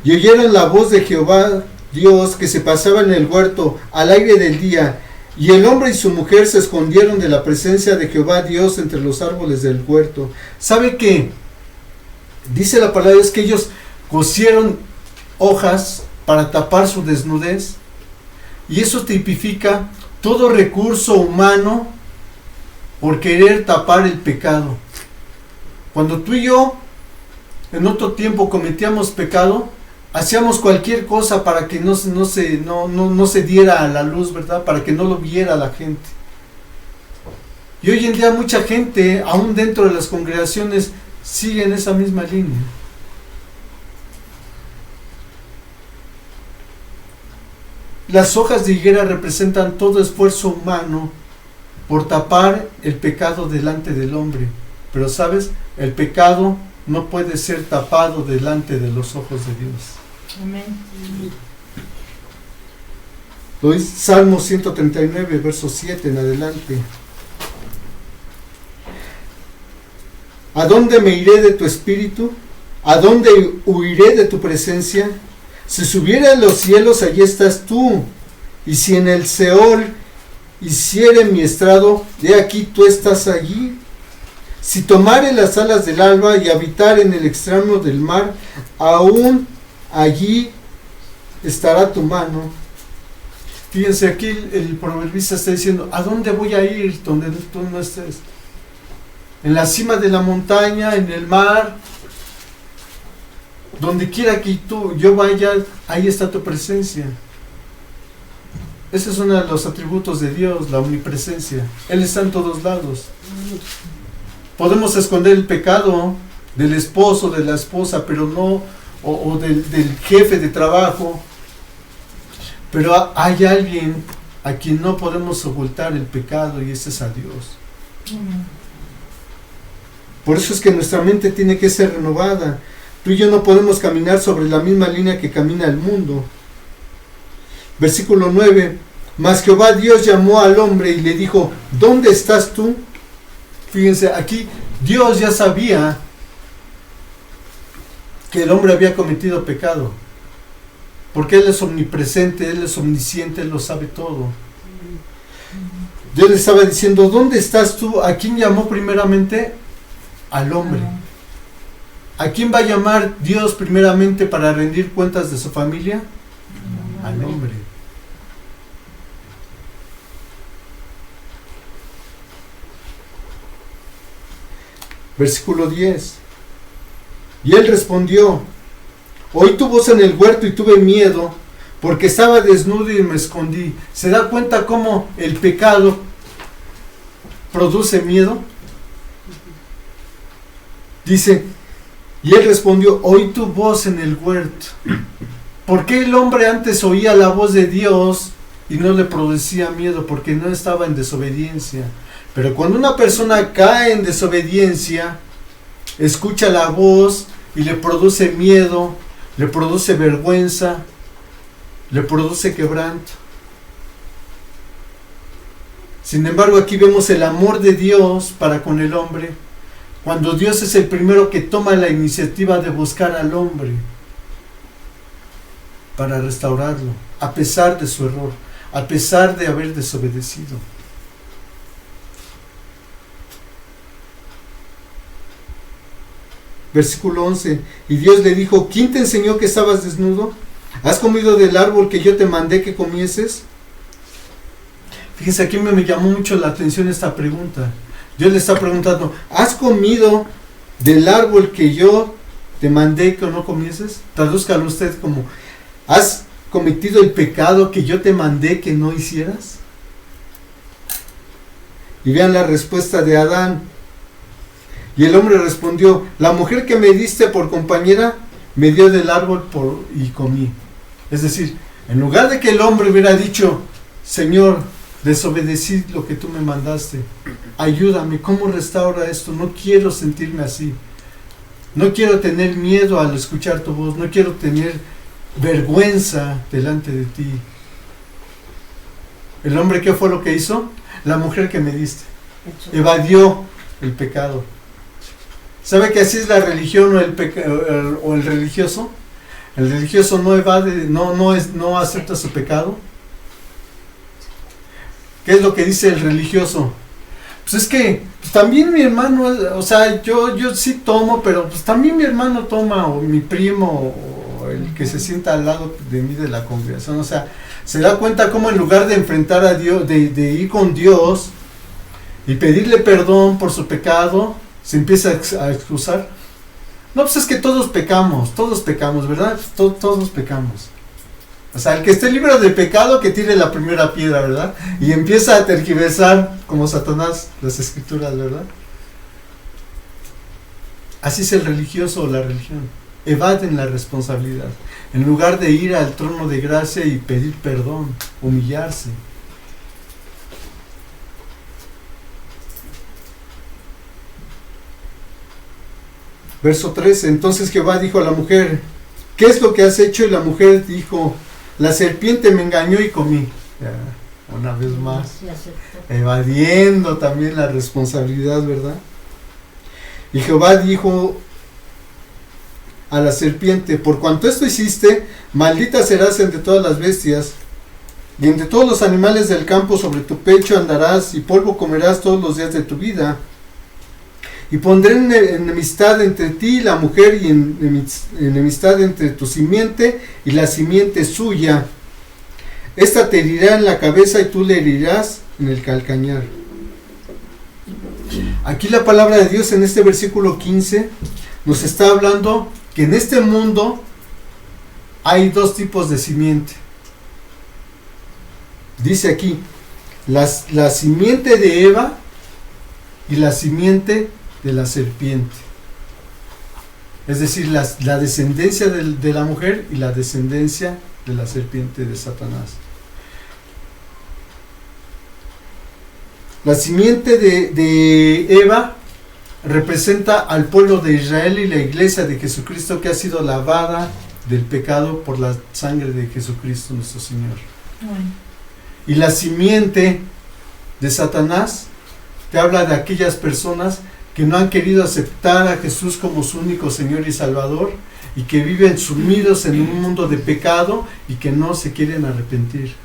Y oyeron la voz de Jehová Dios que se pasaba en el huerto al aire del día. Y el hombre y su mujer se escondieron de la presencia de Jehová Dios entre los árboles del huerto. ¿Sabe qué? Dice la palabra es que ellos cosieron hojas para tapar su desnudez, y eso tipifica todo recurso humano por querer tapar el pecado. Cuando tú y yo en otro tiempo cometíamos pecado, hacíamos cualquier cosa para que no se diera a la luz, ¿verdad? Para que no lo viera la gente. Y hoy en día mucha gente, aún dentro de las congregaciones, sigue en esa misma línea. Las hojas de higuera representan todo esfuerzo humano por tapar el pecado delante del hombre. Pero sabes, el pecado no puede ser tapado delante de los ojos de Dios. Amén. Lo dice Salmo 139, verso 7 en adelante. ¿A dónde me iré de tu espíritu? ¿A dónde huiré de tu presencia? Si subiera a los cielos, allí estás tú. Y si en el Seol hiciere mi estrado, de aquí tú estás allí. Si tomare las alas del alba y habitar en el extremo del mar, aún allí estará tu mano. Fíjense, aquí el proverbista está diciendo, ¿a dónde voy a ir donde tú no estés? En la cima de la montaña, en el mar, donde quiera que yo vaya, ahí está tu presencia. Ese es uno de los atributos de Dios, la omnipresencia. Él está en todos lados. Podemos esconder el pecado del esposo, de la esposa, pero no, o del jefe de trabajo. Pero hay alguien a quien no podemos ocultar el pecado, y ese es a Dios. Por eso es que nuestra mente tiene que ser renovada. Tú y yo no podemos caminar sobre la misma línea que camina el mundo. Versículo 9. Mas Jehová Dios llamó al hombre y le dijo, ¿dónde estás tú? Fíjense, aquí Dios ya sabía que el hombre había cometido pecado. Porque Él es omnipresente, Él es omnisciente, Él lo sabe todo. Dios le estaba diciendo, ¿dónde estás tú? ¿A quién llamó primeramente? Al hombre. ¿A quién va a llamar Dios primeramente para rendir cuentas de su familia? Al hombre. Versículo 10. Y él respondió, oí tu voz en el huerto y tuve miedo, porque estaba desnudo y me escondí. ¿Se da cuenta cómo el pecado produce miedo? Dice, y él respondió, oí tu voz en el huerto. ¿Por qué el hombre antes oía la voz de Dios y no le producía miedo? Porque no estaba en desobediencia. Pero cuando una persona cae en desobediencia, escucha la voz y le produce miedo, le produce vergüenza, le produce quebranto. Sin embargo, aquí vemos el amor de Dios para con el hombre, cuando Dios es el primero que toma la iniciativa de buscar al hombre para restaurarlo, a pesar de su error, a pesar de haber desobedecido. Versículo 11. Y Dios le dijo, ¿quién te enseñó que estabas desnudo? ¿Has comido del árbol que yo te mandé que comieses? Fíjense, aquí me llamó mucho la atención esta pregunta. Dios le está preguntando, ¿has comido del árbol que yo te mandé que no comieses? Tradúzcalo usted como, ¿has cometido el pecado que yo te mandé que no hicieras? Y vean la respuesta de Adán. Y el hombre respondió, la mujer que me diste por compañera me dio del árbol y comí. Es decir, en lugar de que el hombre hubiera dicho, Señor, desobedecí lo que tú me mandaste, ayúdame, ¿cómo restaura esto? No quiero sentirme así. No quiero tener miedo al escuchar tu voz, no quiero tener vergüenza delante de ti. ¿El hombre qué fue lo que hizo? La mujer que me diste. Evadió el pecado. ¿Sabe que así es la religión o el religioso? El religioso no evade, no acepta su pecado. ¿Qué es lo que dice el religioso? Pues es que pues también mi hermano, o sea, yo sí tomo, pero pues también mi hermano toma, o mi primo, o el que se sienta al lado de mí de la congregación. O sea, se da cuenta cómo en lugar de enfrentar a Dios, de ir con Dios y pedirle perdón por su pecado, se empieza a excusar. No, pues es que todos pecamos, ¿verdad? Todos pecamos. O sea, el que esté libre de pecado, que tire la primera piedra, ¿verdad? Y empieza a tergiversar, como Satanás, las escrituras, ¿verdad? Así es el religioso o la religión. Evaden la responsabilidad. En lugar de ir al trono de gracia y pedir perdón, humillarse. Verso 13. Entonces Jehová dijo a la mujer, ¿qué es lo que has hecho? Y la mujer dijo, la serpiente me engañó y comí. Ya, una vez más, evadiendo también la responsabilidad, ¿verdad? Y Jehová dijo a la serpiente, por cuanto esto hiciste, maldita serás entre todas las bestias, y entre todos los animales del campo sobre tu pecho andarás, y polvo comerás todos los días de tu vida. Y pondré enemistad entre ti y la mujer, y enemistad entre tu simiente y la simiente suya. Esta te herirá en la cabeza y tú le herirás en el calcañar. Aquí la palabra de Dios en este versículo 15 nos está hablando que en este mundo hay dos tipos de simiente. Dice aquí, la simiente de Eva y la simiente de la serpiente. Es decir, la descendencia de la mujer y la descendencia de la serpiente de Satanás. La simiente de Eva representa al pueblo de Israel y la iglesia de Jesucristo, que ha sido lavada del pecado por la sangre de Jesucristo nuestro Señor. Y la simiente de Satanás te habla de aquellas personas que no han querido aceptar a Jesús como su único Señor y Salvador, y que viven sumidos en un mundo de pecado y que no se quieren arrepentir.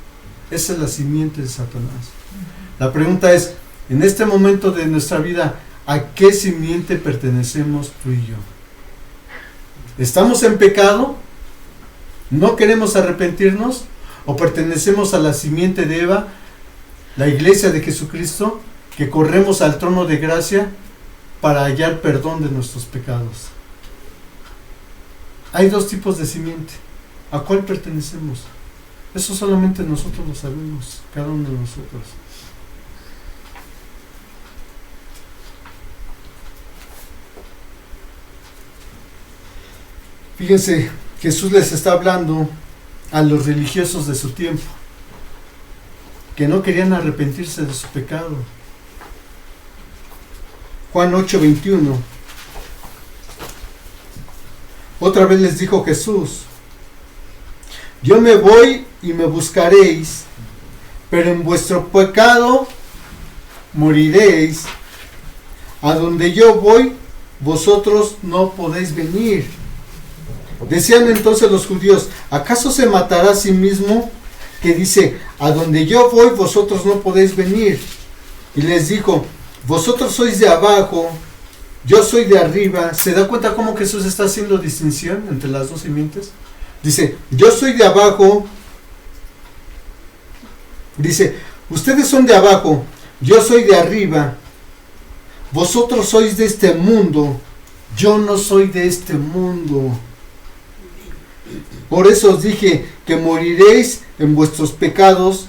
Esa es la simiente de Satanás. La pregunta es, en este momento de nuestra vida, ¿a qué simiente pertenecemos tú y yo? ¿Estamos en pecado? ¿No queremos arrepentirnos? ¿O pertenecemos a la simiente de Eva, la iglesia de Jesucristo, que corremos al trono de gracia para hallar perdón de nuestros pecados? Hay dos tipos de simiente. ¿A cuál pertenecemos? Eso solamente nosotros lo sabemos, cada uno de nosotros. Fíjense, Jesús les está hablando a los religiosos de su tiempo, que no querían arrepentirse de su pecado. Juan 8:21. Otra vez les dijo Jesús: yo me voy y me buscaréis, pero en vuestro pecado moriréis. A donde yo voy, vosotros no podéis venir. Decían entonces los judíos: ¿acaso se matará a sí mismo? Que dice: a donde yo voy, vosotros no podéis venir. Y les dijo: vosotros sois de abajo, yo soy de arriba. ¿Se da cuenta cómo Jesús está haciendo distinción entre las dos simientes? Dice: yo soy de abajo. Dice: ustedes son de abajo, yo soy de arriba. Vosotros sois de este mundo, yo no soy de este mundo. Por eso os dije que moriréis en vuestros pecados,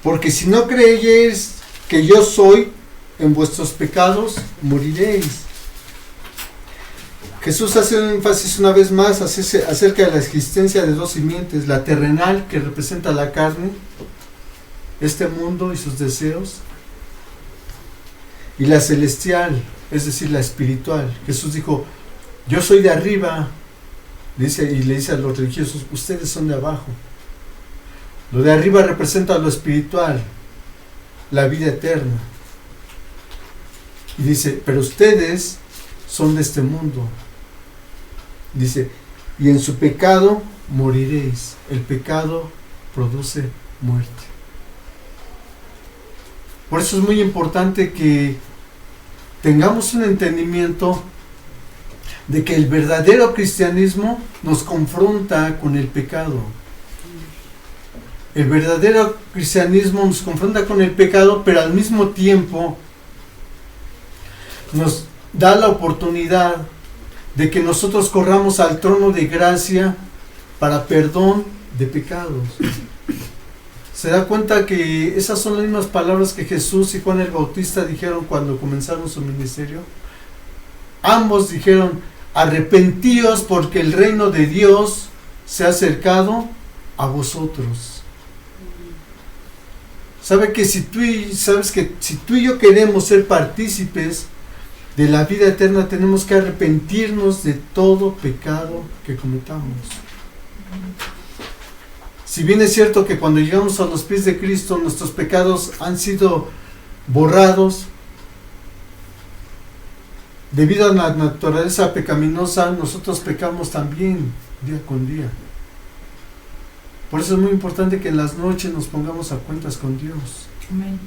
porque si no creéis que yo soy, en vuestros pecados moriréis. Jesús hace un énfasis una vez más acerca de la existencia de dos simientes: la terrenal, que representa la carne, este mundo y sus deseos, y la celestial, es decir, la espiritual. Jesús dijo: yo soy de arriba. Y le dice a los religiosos: ustedes son de abajo. Lo de arriba representa lo espiritual, la vida eterna. Y dice: pero ustedes son de este mundo. Dice: y en su pecado moriréis. El pecado produce muerte. Por eso es muy importante que tengamos un entendimiento de que el verdadero cristianismo nos confronta con el pecado. El verdadero cristianismo nos confronta con el pecado, pero al mismo tiempo nos da la oportunidad de que nosotros corramos al trono de gracia para perdón de pecados. ¿Se da cuenta que esas son las mismas palabras que Jesús y Juan el Bautista dijeron cuando comenzaron su ministerio? Ambos dijeron: arrepentíos, porque el reino de Dios se ha acercado a vosotros. Sabes que si tú y yo queremos ser partícipes de la vida eterna, tenemos que arrepentirnos de todo pecado que cometamos. Si bien es cierto que cuando llegamos a los pies de Cristo, nuestros pecados han sido borrados, debido a la naturaleza pecaminosa, nosotros pecamos también día con día. Por eso es muy importante que en las noches nos pongamos a cuentas con Dios. Amén.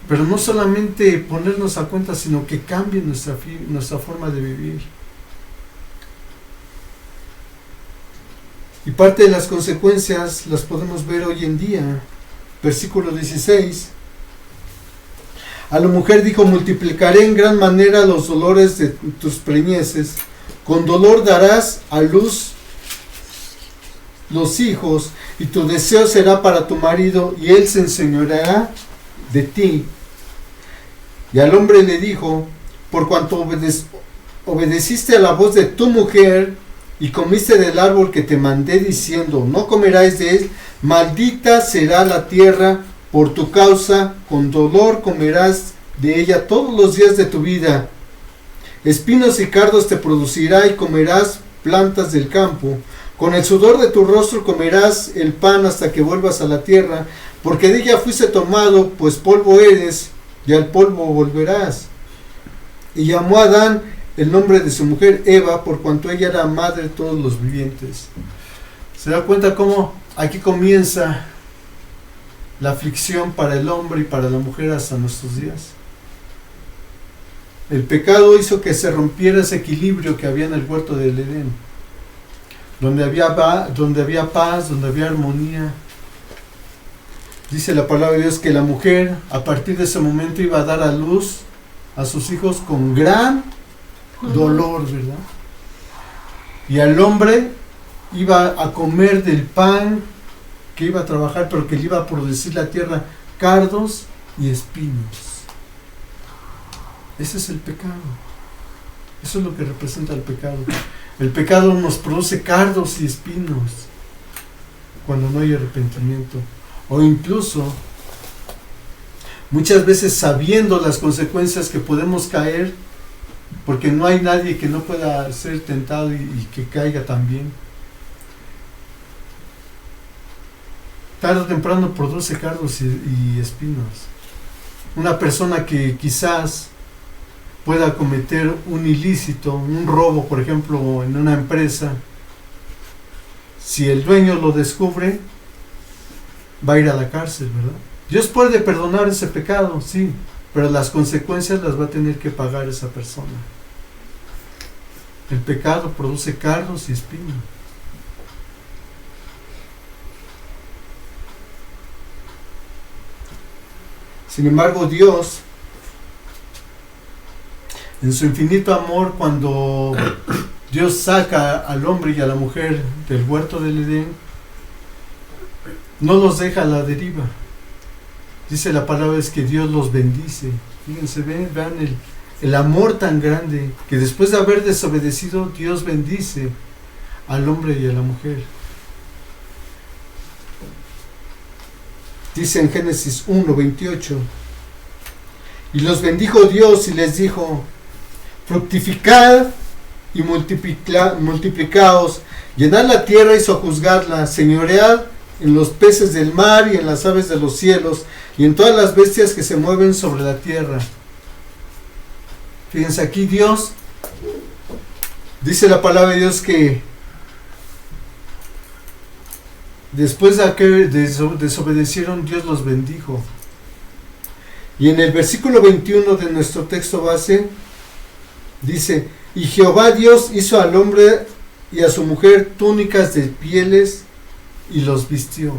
Pero no solamente ponernos a cuentas, sino que cambie nuestra forma de vivir. Y parte de las consecuencias las podemos ver hoy en día. Versículo 16. A la mujer dijo: multiplicaré en gran manera los dolores de tus preñeces, con dolor darás a luz los hijos, y tu deseo será para tu marido, y él se enseñoreará de ti. Y al hombre le dijo: por cuanto obedeciste a la voz de tu mujer, y comiste del árbol que te mandé diciendo: no comerás de él, maldita será la tierra por tu causa, con dolor comerás de ella todos los días de tu vida. Espinos y cardos te producirá, y comerás plantas del campo. Con el sudor de tu rostro comerás el pan hasta que vuelvas a la tierra, porque de ella fuiste tomado, pues polvo eres, y al polvo volverás. Y llamó a Adán el nombre de su mujer Eva, por cuanto ella era madre de todos los vivientes. ¿Se da cuenta cómo aquí comienza la aflicción para el hombre y para la mujer hasta nuestros días. El pecado hizo que se rompiera ese equilibrio que había en el huerto del Edén, donde había paz, donde había armonía. Dice la palabra de Dios que la mujer a partir de ese momento iba a dar a luz a sus hijos con gran dolor, ¿verdad? Y al hombre iba a comer del pan que iba a trabajar, pero que le iba a producir la tierra cardos y espinos. Ese es el pecado. Eso es lo que representa el pecado. El pecado nos produce cardos y espinos cuando no hay arrepentimiento. O incluso, muchas veces sabiendo las consecuencias que podemos caer, porque no hay nadie que no pueda ser tentado y que caiga también. Tarde o temprano produce cardos y espinos. Una persona que quizás pueda cometer un ilícito, un robo, por ejemplo, en una empresa, si el dueño lo descubre, va a ir a la cárcel, ¿verdad? Dios puede perdonar ese pecado, sí, pero las consecuencias las va a tener que pagar esa persona. El pecado produce cardos y espinos. Sin embargo, Dios, en su infinito amor, cuando Dios saca al hombre y a la mujer del huerto del Edén, no los deja a la deriva. Dice la palabra es que Dios los bendice. Fíjense, vean el amor tan grande que después de haber desobedecido, Dios bendice al hombre y a la mujer. Dice en Génesis 1:28, y los bendijo Dios y les dijo: fructificad y multiplicaos, llenad la tierra y sojuzgadla, señoread en los peces del mar y en las aves de los cielos y en todas las bestias que se mueven sobre la tierra. Fíjense aquí, Dios dice la palabra de Dios que después de que desobedecieron, Dios los bendijo. Y en el versículo 21 de nuestro texto base dice: y Jehová Dios hizo al hombre y a su mujer túnicas de pieles y los vistió.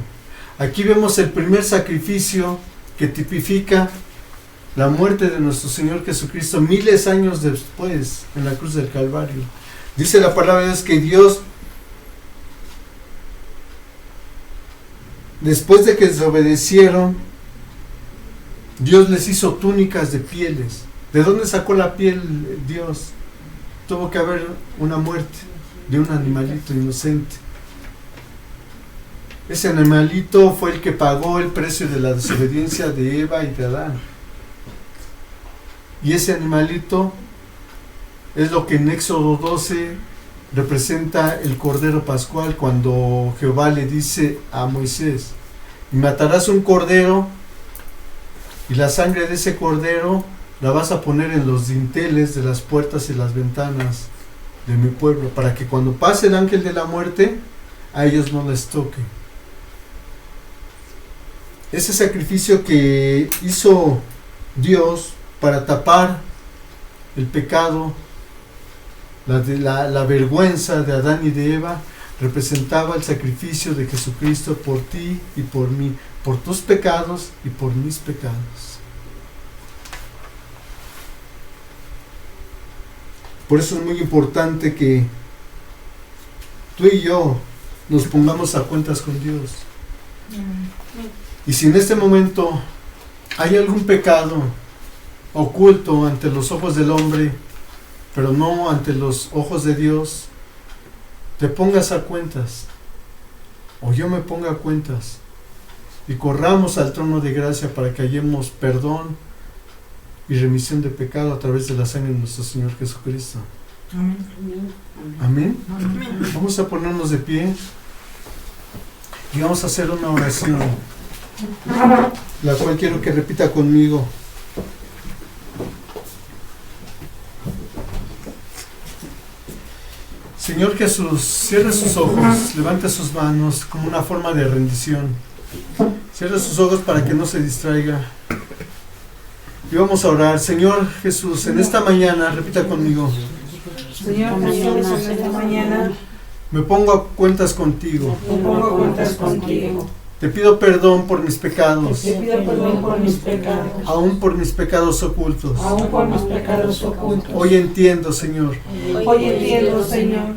Aquí vemos el primer sacrificio que tipifica la muerte de nuestro Señor Jesucristo miles de años después en la cruz del Calvario. Dice la palabra de Dios que Dios, después de que desobedecieron, Dios les hizo túnicas de pieles. ¿De dónde sacó la piel Dios? Tuvo que haber una muerte de un animalito inocente. Ese animalito fue el que pagó el precio de la desobediencia de Eva y de Adán. Y ese animalito es lo que en Éxodo 12 representa el Cordero Pascual, cuando Jehová le dice a Moisés: y matarás un cordero, y la sangre de ese cordero la vas a poner en los dinteles de las puertas y las ventanas de mi pueblo, para que cuando pase el ángel de la muerte, a ellos no les toque. Ese sacrificio que hizo Dios para tapar el pecado, la vergüenza de Adán y de Eva, representaba el sacrificio de Jesucristo por ti y por mí, por tus pecados y por mis pecados. Por eso es muy importante que tú y yo nos pongamos a cuentas con Dios. Y si en este momento hay algún pecado oculto ante los ojos del hombre, pero no ante los ojos de Dios, te pongas a cuentas, o yo me ponga a cuentas, y corramos al trono de gracia para que hallemos perdón y remisión de pecado a través de la sangre de nuestro Señor Jesucristo. Amén. Amén. Amén. Vamos a ponernos de pie y vamos a hacer una oración, la cual quiero que repita conmigo. Señor Jesús, cierre sus ojos, levante sus manos como una forma de rendición. Cierra sus ojos para que no se distraiga. Y vamos a orar. Señor Jesús, en esta mañana, repita conmigo, Señor Jesús, en esta mañana me pongo a cuentas contigo. me pongo a cuentas contigo. Te pido perdón por mis pecados, Te pido perdón por mis pecados, aún por mis pecados ocultos. aún por mis pecados ocultos. Hoy entiendo, Señor, Hoy entiendo, Señor,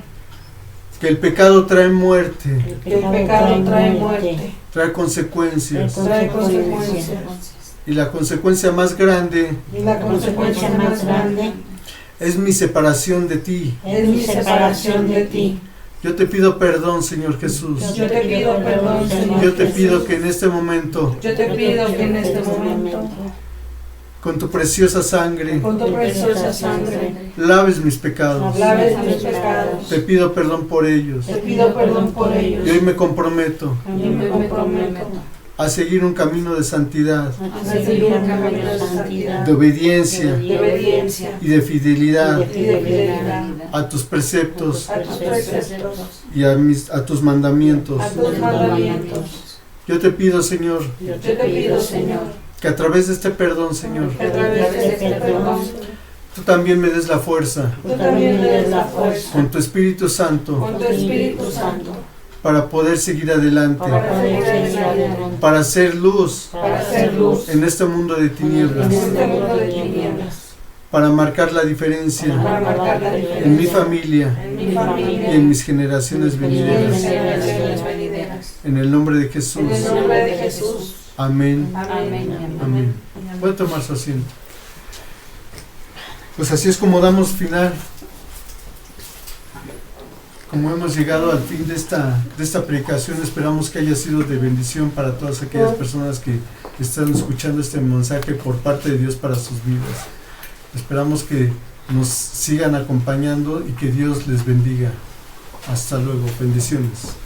que el pecado trae muerte, que el pecado trae muerte, trae consecuencias. trae consecuencias. Y la consecuencia más grande Y la consecuencia más grande es mi separación de ti. es mi separación de ti. Yo te pido perdón, Señor Jesús. Yo te pido perdón, Señor. Yo te pido que en este momento, Yo te pido que en este momento, con tu preciosa sangre, con tu preciosa sangre, laves mis pecados. laves mis pecados. Te pido perdón por ellos. Te pido perdón por ellos. Y hoy me comprometo Y me comprometo a seguir un camino de santidad, a seguir un camino de santidad, de obediencia de obediencia y de fidelidad y de fidelidad a tus preceptos a tus preceptos, y a tus mandamientos. a tus mandamientos. Yo te pido, Señor, Yo te pido, Señor, que a través de este perdón, Señor, que a través de este perdón, tú también me des la fuerza tú también me des la fuerza con tu Espíritu Santo con tu Espíritu Santo para poder seguir adelante, para seguir adelante, para hacer luz para hacer luz en este mundo de tinieblas, en este mundo de tinieblas, para marcar la diferencia para marcar la en mi diferencia familia en mi y familia en mis generaciones y en mis venideras. generaciones venideras. En el nombre de Jesús. En el nombre de Jesús. Amén. Amén. Amén. Puede tomar su asiento. Pues así es como damos final. Como hemos llegado al fin de esta predicación, esperamos que haya sido de bendición para todas aquellas personas que están escuchando este mensaje por parte de Dios para sus vidas. Esperamos que nos sigan acompañando y que Dios les bendiga. Hasta luego. Bendiciones.